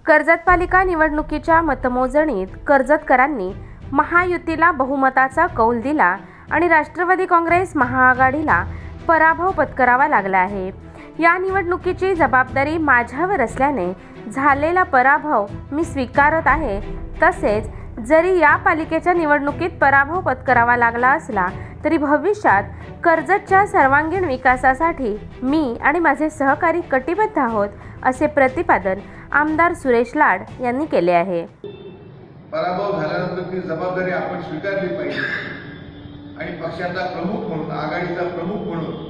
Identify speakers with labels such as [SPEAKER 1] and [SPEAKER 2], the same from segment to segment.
[SPEAKER 1] कर्जत पालिका निवडणुकीच्या मतमोजणीत कर्जतकरांनी महायुतीला बहुमताचा कौल दिला आणि राष्ट्रवादी काँग्रेस महाआघाडीला पराभव पत्करावा लागला आहे। या निवडणुकीची जबाबदारी माझ्यावर असल्याने झालेला पराभव मी स्वीकारत आहे। तसेच जरी या पालिकेच्या निवडणुकीत पराभव पत्करावा लागला असला तरी भविष्यात कर्जतच्या सर्वांगीण विकासासाठी मी आणि माझे सहकारी कटिबद्ध आहोत, असे प्रतिपादन आमदार सुरेश लाड यांनी केले आहे।
[SPEAKER 2] पराभव झाल्यानंतर ती जबाबदारी आपण स्वीकारली पाहिजे आणि पक्षाचा प्रमुख म्हणून, आघाडीचा प्रमुख म्हणून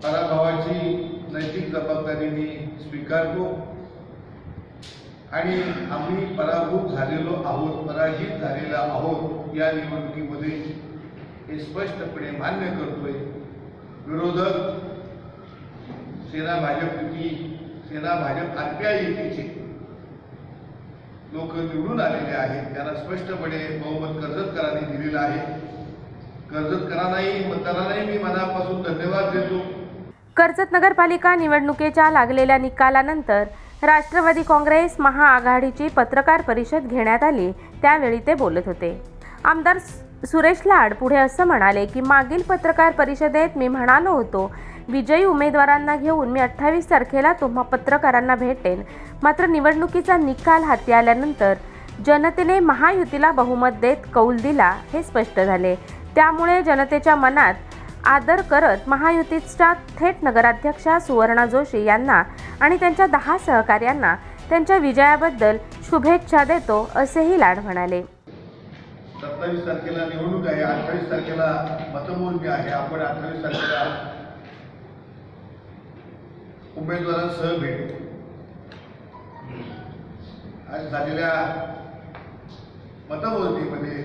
[SPEAKER 2] पराभवाची नैतिक जबाबदारी मी स्वीकारतो आणि आम्ही पराभूत झालेलो आहोत, पराजित झालेला आहोत या निवडणुकीमध्ये हे स्पष्टपणे मान्य करतोय। विरोधक सेना भाजप युती, सेना भाजप आरपीआय युतीचे लोक निवडून आलेले आहेत, त्यांना स्पष्टपणे बहुमत कर्जतकरांनी दिलेलं आहे। कर्जतकरांनाही, मतदारांनाही मी मनापासून धन्यवाद देतो।
[SPEAKER 1] कर्जत नगरपालिका निवडणुकीच्या लागलेल्या निकालानंतर राष्ट्रवादी काँग्रेस महाआघाडीची पत्रकार परिषद घेण्यात आली, त्यावेळी ते बोलत होते। आमदार सुरेश लाड पुढे असं म्हणाले की मागील पत्रकार परिषदेत मी म्हणालो होतो विजयी उमेदवारांना घेऊन मी 28 तारखेला तुम्हा पत्रकारांना भेटेन, मात्र निवडणुकीचा निकाल हाती आल्यानंतर जनतेने महायुतीला बहुमत देत कौल दिला हे स्पष्ट झाले। त्यामुळे जनतेच्या मनात आदर करत महायुतीच्या थेट नगराध्यक्षा सुवर्णा जोशी यांना आणि त्यांच्या 10 सहकार्यांना त्यांच्या विजयाबद्दल शुभेच्छा देतो, असेही लाड म्हणाले।
[SPEAKER 2] 27 तारखेला निवडणूक आहे, 28 तारखेला मतमोजणी आहे। आपण 28 तारखेला उमेदवारांसह भेटू। आज झालेल्या मतमोजणीमध्ये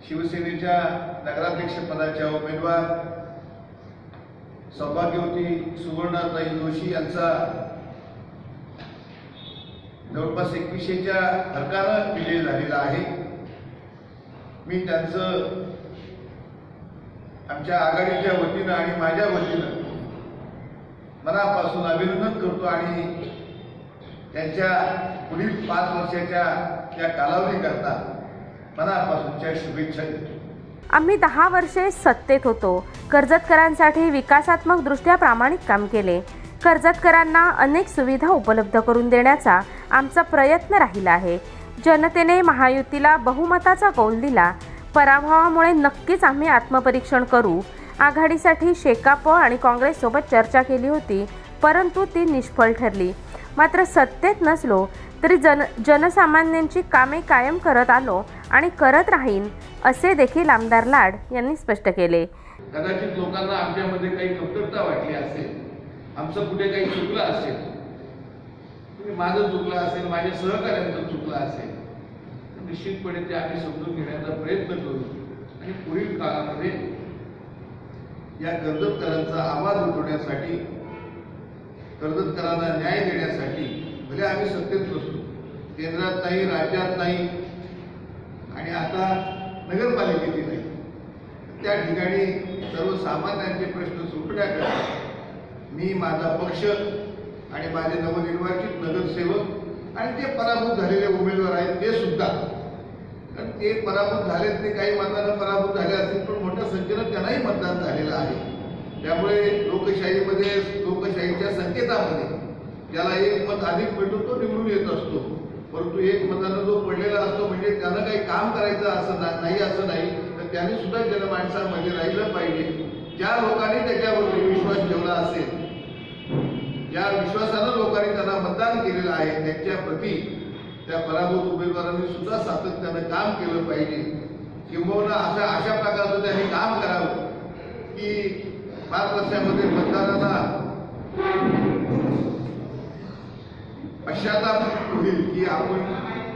[SPEAKER 2] शिवसेनेच्या नगराध्यक्ष पदाच्या उमेदवार सौभाग्यवती सुवर्णाताई जोशी यांचा जवळपास 2100च्या फरकानं विजय झालेला आहे। मी त्यांचं आमच्या आघाडीच्या वतीनं आणि माझ्या वतीनं मनापासून अभिनंदन करतो आणि त्यांच्या पुढील 5 वर्षाच्या त्या कालावधीकरता मनापासूनच्या शुभेच्छा देतो।
[SPEAKER 1] आम्ही 10 वर्षे सत्तेत होतो। कर्जतकरांसाठी विकासात्मक दृष्ट्या प्रामाणिक काम केले। कर्जतकरांना अनेक सुविधा उपलब्ध करून देण्याचा आमचा प्रयत्न राहिला आहे। जनतेने महायुतीला बहुमताचा कौल दिला। पराभवामुळे नक्कीच आम्ही आत्मपरीक्षण करू। आघाडीसाठी शेकाप आणि काँग्रेससोबत चर्चा केली होती, परंतु ती निष्फळ ठरली। मात्र सत्तेत नसलो तरी जनसामान्यांची कामे कायम करत आलो आणि करत राहीन, असे देखील आमदार लाड यांनी स्पष्ट केले।
[SPEAKER 2] कदाचित लोकांना आमच्यामध्ये काही कमतरता वाटली असेल, आमचं कुठे काही चुकलं असेल, माझं चुकलं असेल, माझ्या सहकार्यांचं चुकलं असेल, तर निश्चितपणे ते आम्ही समजून घेण्याचा प्रयत्न करू आणि पुढील काळामध्ये या कर्जतकरांचा आवाज उठवण्यासाठी, कर्जतकरांना न्याय देण्यासाठी, भले आम्ही सत्तेत नसतो, केंद्रात नाही, राज्यात नाही आणि आता नगरपालिकेतही नाही, त्या ठिकाणी सर्वसामान्यांचे प्रश्न सुटण्याकरता मी, माझा पक्ष आणि माझे नवनिर्वाचित नगरसेवक आणि ते पराभूत झालेले उमेदवार आहेत ते सुद्धा, कारण ते पराभूत झालेत, ते काही मतांना पराभूत झाले असतील, पण मोठ्या संख्येनं त्यांनाही मतदान झालेलं आहे। त्यामुळे लोकशाहीमध्ये, लोकशाहीच्या संकेतामध्ये ज्याला एक मत अधिक मिळतो तो निवडून येत असतो, परंतु एक मतानं जो पडलेला असतो म्हणजे त्यानं काही काम करायचं असं नाही, तर त्यांनी सुद्धा जनमानसामध्ये राहिलं पाहिजे। ज्या लोकांनी त्याच्यावर विश्वास ठेवला असेल, ज्या विश्वासानं लोकांनी त्यांना मतदान केलेलं आहे, त्यांच्या प्रती त्या पराभूत उमेदवारांनी सुद्धा सातत्यानं काम केलं पाहिजे। किंबहुना अशा प्रकारचं त्यांनी काम करावं की 5 वर्षामध्ये मतदारांना पश्चाताप होईल की आपण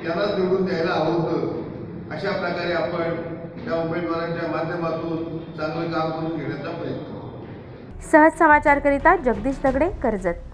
[SPEAKER 2] यांनाच निवडून द्यायला हवं होतं। अशा प्रकारे आपण त्या उमेदवारांच्या माध्यमातून चांगलं काम करून घेण्याचा प्रयत्न करू।
[SPEAKER 1] सहज समाचारकरिता जगदीश दगडे, कर्जत।